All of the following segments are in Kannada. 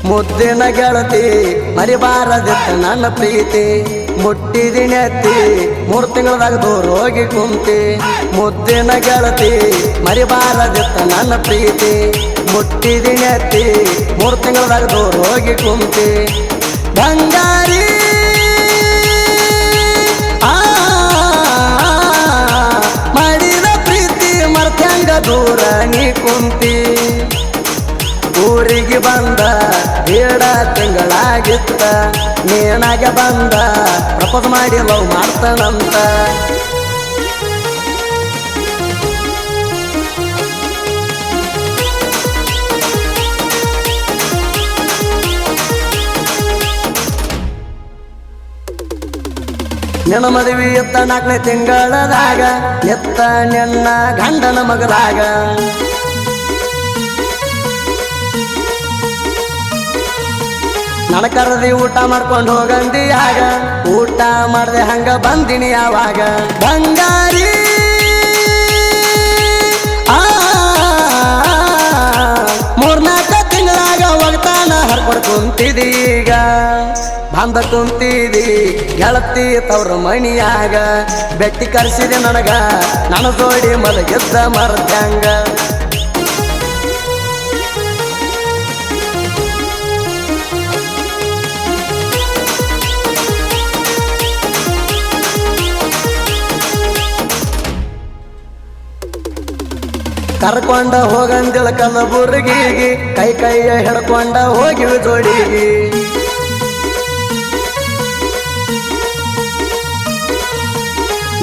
ಮುದ್ದಿನ ಗೆಳತಿ ಮರಿಬಾರದಿತ್ತ ನನ್ನ ಪ್ರೀತಿ ಮುಟ್ಟಿದಿನಿ ಅತ್ತಿ 3 ತಿಂಗಳದಾಗ ದೂರ ಹೋಗಿ ಕುಂತಿ ಮುದ್ದಿನ ಗೆಳತಿ ಮರಿಬಾರದಿತ್ತ ನನ್ನ ಪ್ರೀತಿ ಮುಟ್ಟಿದಿನಿ ಅತ್ತಿ 3 ತಿಂಗಳದಾಗ ದೂರ ಹೋಗಿ ಕುಂತಿ ಬಂಗಾರಿ ಮಾಡಿದ ಪ್ರೀತಿ ಮರ್ತಂಗ ದೂರ ನೀ ಕುಂತಿ ಊರಿಗೆ ಬಂದ 2 ತಿಂಗಳಾಗಿತ್ತ ನೀನಾಗ ಬಂದ ಪ್ರಪೋಸ್ ಮಾಡಿ ಲವ್ ಮಾಡ್ತಾನಂತ ನಿನ್ನ ಮದುವೆ ಎತ್ತ 4ನೇ ತಿಂಗಳದಾಗ ಎತ್ತ ನಿನ್ನ ಗಂಡನ ಮಗದಾಗ ನನ್ನ ಕರದಿ ಊಟ ಮಾಡ್ಕೊಂಡು ಹೋಗಂದಿ ಆಗ ಊಟ ಮಾಡ್ದೆ ಹಂಗ ಬಂದಿನಿ ಯಾವಾಗ ಬಂಗಾರಿ ಮೂರ್ನಾಲ್ಕು ತಿಂಗಳಾಗ ಹೋಗ್ತಾನ ಹರ್ಕೊಂಡು ಕುಂತಿದೀಗ ಬಂದ ಕುಂತಿದಿ ಗೆಳತಿ ತವ್ರ ಮಣಿಯಾಗ ಬೆಟ್ಟಿ ಕರ್ಸಿದೆ ನನಗ ನನ್ನ ಜೋಡಿ ಮಲಗಿದ್ದ ಮರದ್ಯಾಂಗ ಕರ್ಕೊಂಡ ಹೋಗಂದಿಳ ಕಲಬುರ್ಗಿಗಿ ಕೈಯ ಹಿಡ್ಕೊಂಡ ಹೋಗಿವಿ ಜೋಡಿಗಿ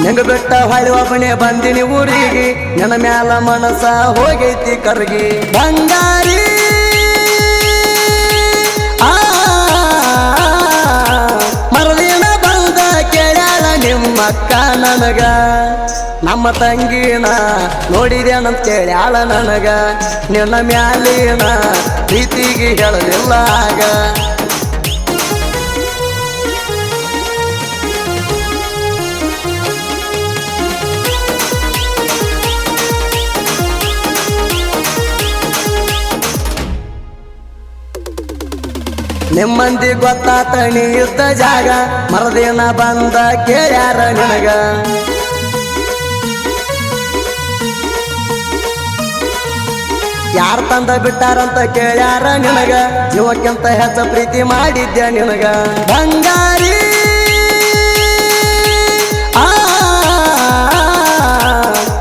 ನಿಂಗ ಬೆಟ್ಟ ಹೊಳಿ ಒಬ್ಬನೇ ಬಂದಿನಿ ಊರಿಗೆ ನನ್ನ ಮ್ಯಾಲ ಮನಸ ಹೋಗೈತಿ ಕರ್ಗಿ ಬಂಗಾರಿ ಮರದಿನ ಬಂದ ಕೇಳ್ಯಾಳ ನಿಮ್ಮಕ್ಕ ನನಗ ನಮ್ಮ ತಂಗಿನ ನೋಡಿದೇನಂತ ಕೇಳ್ಯಾಳ ನನಗ ನಿನ್ನ ಮ್ಯಾಲಿನ ಪ್ರೀತಿಗೆ ಹೇಳಲಿಲ್ಲ ಆಗ ನಿಮ್ಮಂದಿ ಗೊತ್ತಾತ ನೀ ಇದ್ದ ಜಾಗ ಮರದಿನ ಬಂದ ಕೇಳ್ಯಾರ ನಿನಗ ಯಾರು ತಂದ ಬಿಟ್ಟಾರಂತ ಕೇಳ್ಯಾರ ನಿನಗ ಜೀವಕ್ಕಿಂತ ಹೆಚ್ಚ ಪ್ರೀತಿ ಮಾಡಿದ್ಯ ನಿನಗ ಬಂಗಾರಿ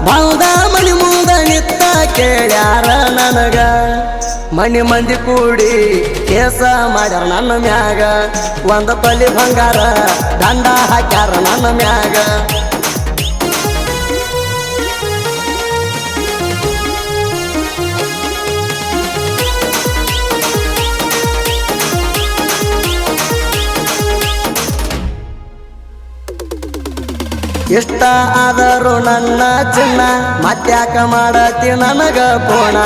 ಬಂದ ಮನಿ ಮುಂದ ನಿತ್ತ ಕೇಳ್ಯಾರ ನನಗ ಮನಿ ಮಂದಿ ಕೂಡಿ ಕೇಸ ಮಾಡ್ಯಾರ ನನ್ನ ಮ್ಯಾಗ ಒಂದ ತೊಲಿ ಬಂಗಾರ ದಂಡ ಹಾಕ್ಯಾರ ನನ್ನ ಮ್ಯಾಗ ಇಷ್ಟ ಆದರೂ ನನ್ನ ಚಿನ್ನ ಮತ್ಯಾಕ ಮಾಡತಿ ನನಗ ಪೋಣ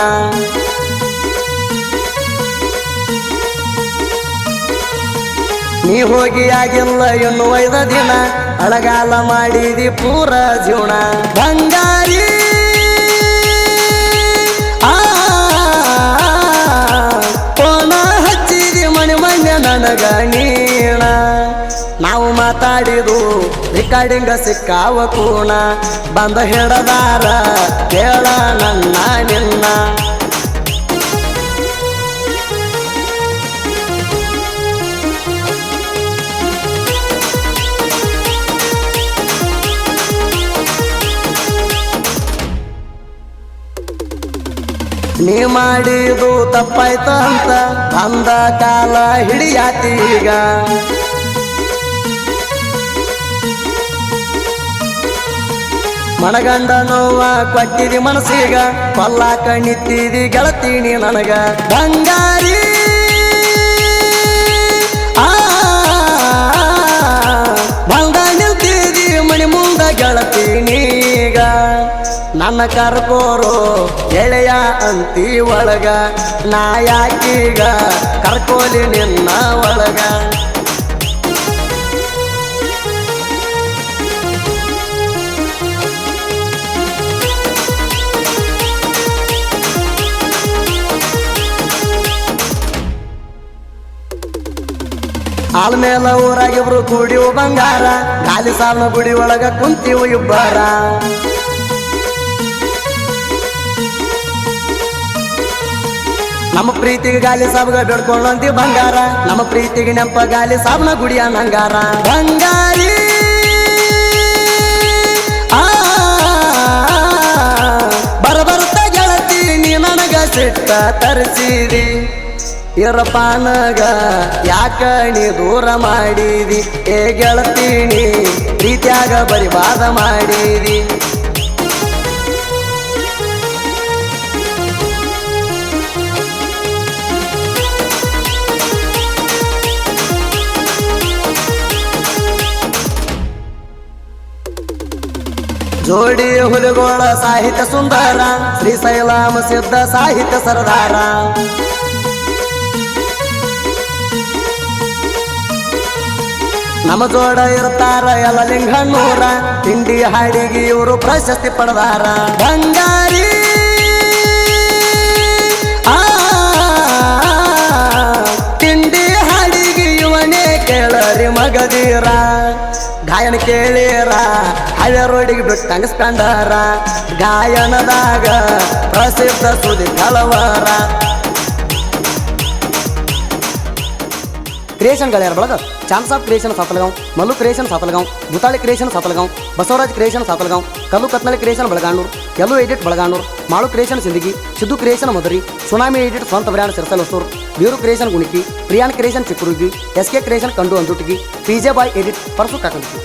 ನೀ ಹೋಗಿ ಆಗಿಲ್ಲ ಇನ್ನು 5 ದಿನ ಅಳಗಾಲ ಮಾಡಿದಿ ಪೂರ ಜೀವನ ಬಂಗಾರಿ ಪೋಣ ಹಚ್ಚಿದಿ ಮಣಿ ಮನ್ಯ ನನಗ ನೀಣ ನಾವು ಮಾತಾಡಿದು ರೆಕಾರ್ಡಿಂಗ ಸಿಕ್ಕಾವ ಕೂಣ ಬಂದ ಹಿಡದಾರ ಕೇಳ ನನ್ನ ನಿನ್ನ ನೀ ಮಾಡಿದು ತಪ್ಪಾಯ್ತ ಅಂತ ಬಂದ ಕಾಲ ಹಿಡಿಯಾತೀಗ ಮನಗಂಡ ನೋವ ಕೊಟ್ಟಿದಿ ಮನಸ್ಸೀಗ ಕೊಲ್ಲಾಕ ನಿತ್ತಿದಿ ಗೆಳತೀನಿ ನನಗ ಬಂಗಾರಿ ಬಂದ ನಿಲ್ತಿದಿ ಮಣಿ ಮುಂದ ಗೆಳತೀನೀಗ ನನ್ನ ಕರ್ಕೋರು ಗೆಳೆಯ ಅಂತಿ ಒಳಗ ನಾ ಯಾಕೀಗ ಕರ್ಕೋಲಿ ನಿನ್ನ ಒಳಗ ಆಳ್ಮೇಲ ಊರಾಗಿಬ್ರು ಕೂಡಿವು ಬಂಗಾರ ಗಾಲಿ ಸಾವನ ಗುಡಿ ಒಳಗ ಕುಂತಿವು ಇಬ್ಬರ ನಮ್ಮ ಪ್ರೀತಿಗೆ ಗಾಲಿ ಸಾಬ್ಗ ಬೇಡ್ಕೊಳ್ಳಂತಿ ಬಂಗಾರ ನಮ್ಮ ಪ್ರೀತಿಗೆ ನೆಂಪ ಗಾಲಿ ಸಾಬ್ನ ಗುಡಿಯ ನಂಗಾರ ಬಂಗಾರಿ ಬರಬರ್ತ ಗೆಳತಿ ನೀ ನನಗ ಸಿಟ್ಟ ತರಿಸಿದಿ ಇರಪಾನಗ ಯಾಕ ನೀ ದೂರ ಮಾಡಿದಿ ಏ ಗೆಳತಿ ನೀ ಪ್ರೀತಿಯಾಗ ಬರಿ ವಾದ ಮಾಡಿದಿ ಜೋಡಿ ಹುಲಿಗೋಳ ಸಾಹಿತ್ಯ ಸುಂದರ ಶ್ರೀಶೈಲಾಮ ಸಿದ್ಧ ಸಾಹಿತ್ಯ ಸರದಾರ ನಮ್ಮ ಜೋಡ ಇರ್ತಾರ ಎಲ್ಲ ಲಿಂಗಣ್ಣೂರ ತಿಂಡಿ ಹಾಡಿಗೆ ಇವರು ಪ್ರಶಸ್ತಿ ಪಡೆದಾರ ಬಂಗಾರಿ ತಿಂಡಿ ಹಾಡಿಗೆ ಇವನೇ ಕೇಳರಿ ಮಗದೀರ ಗಾಯನ ಕೇಳಿರ ಹಳೆ ರೋಡಿಗೆ ಬಿಟ್ಟು ತಂಗಿಸ್ಕೊಂಡಾರ ಗಾಯನದಾಗ ಪ್ರಸಿದ್ಧ ಸುದ್ದಿ ಕಳವರ ಕ್ರಿಯೇಷನ್ ಗೆಳೆಯರ ಬಳಗ chance of creation Satalgaon Mallu creation Satalgaon Bhutali creation Satalgaon Basavaraj creation Satalgaon Kallu Katnalli creation Belaganur ಎಲ್ಲೂ edit Belaganur Malu creation Sindagi Siddu creation ಮದರಿ ಸುನಾಮಿ ಎಡಿಟ್ ಸ್ವಂತ ಬ್ರ್ಯಾಂಡ್ ಸಿರಸಲ್ Hosur Biru creation Guniki Priyan creation Chikkurugi SK creation ಕಂಡು ಅಂದುಟಿಗಿ PJ ಬಾಯ್ ಎಡಿಟ್ ಪರಸು ಕಾಕಂದುಕಿ